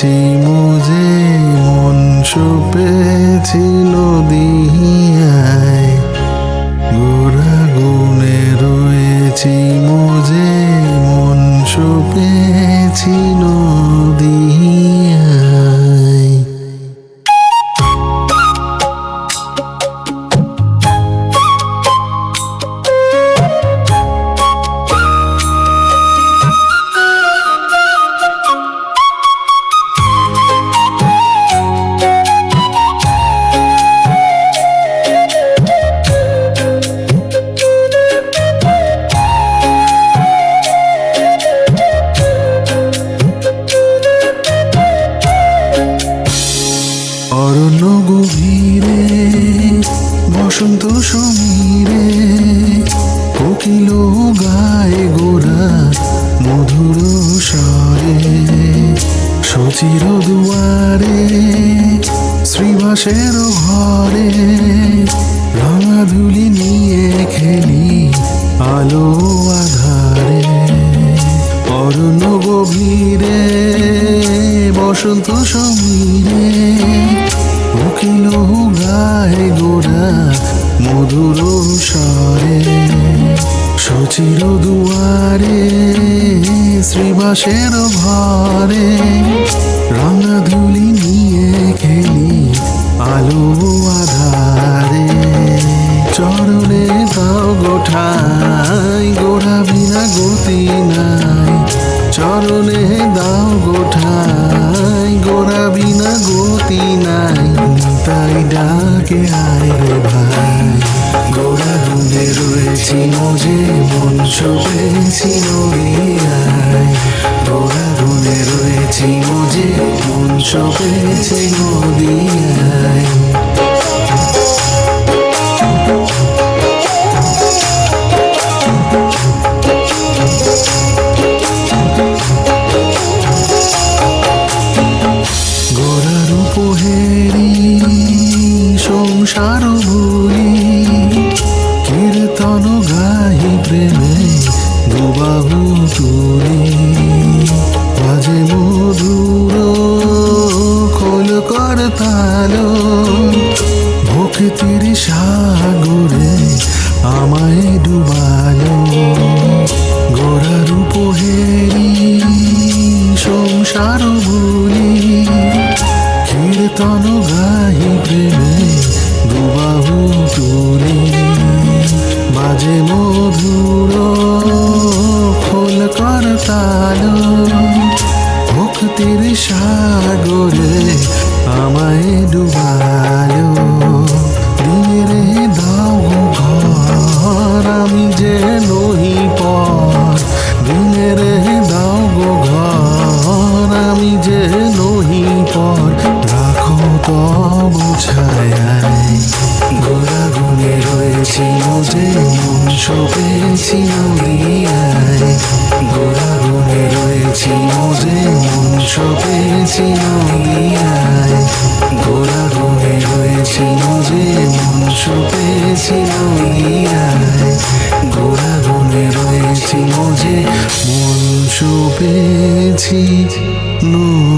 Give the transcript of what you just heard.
রয়েছি মোজে মন সপেছি নদিয়ায় গোরা গুনে রয়েছি মোজে মন সপেছি নদিয়ায়। অরণ্য গভীরে বসন্ত সমীরে কোকিল গায়ে গোরা মধুর স্বরে সচির দুয়ারে শ্রীবাসের ঘরে রাঙা ধুলি নিয়ে খেলি আলো আধারে। অরণ্য গভীরে বসন্ত সমীরে কোকিল গায়ে গোরা মধুর স্বরে সচির দুয়ারে শ্রীবাসের ঘরে রাঙা ধুলি নিয়ে খেলি আলো আধারে। চরণে দাও গোঠাই গোরা বিনা গতি নাই, চরণে দাও গোঠাই গোরা বিনা গতি নাই। তাই ডাকে আয় রে ভাই গোরা গুনে রয়েছি মোজে মন সপেছি নদিয়ায় গোরা গুনে রয়েছি মোজে মন সপেছি নদিয়ায়। গোরার উপহেরি সংসার ভুলি কীর্তন গাহি প্রেমে দুবাহু তুলি বাজে মধুর খোল কর তালো ভক্তির সাগরে আমায় ডুবালো। গোরার উপহেরি সংসার ভুলি কীর্তন গাহি প্রেমে দুবাহু তুলি বাজে মধুর খোল কর তালো ভক্তির সাগরে আমায় ডুবালো। দিনে দাও ঘর আমি যে নহি পর, দিনে দাও গো ঘর আমি যে নহি পর রাখো তব ছায়ায় গোরা গুনে রয়েছি মোজে মন সপেছি নদিয়ায় গোরা গুনে রয়েছি মোজে মন সপেছি নদিয়ায় গোরা গুনে রয়েছি মোজে মন সপেছি নদিয়ায় গোরা গুনে রয়েছি মোজে মন সপেছি নদিয়ায়।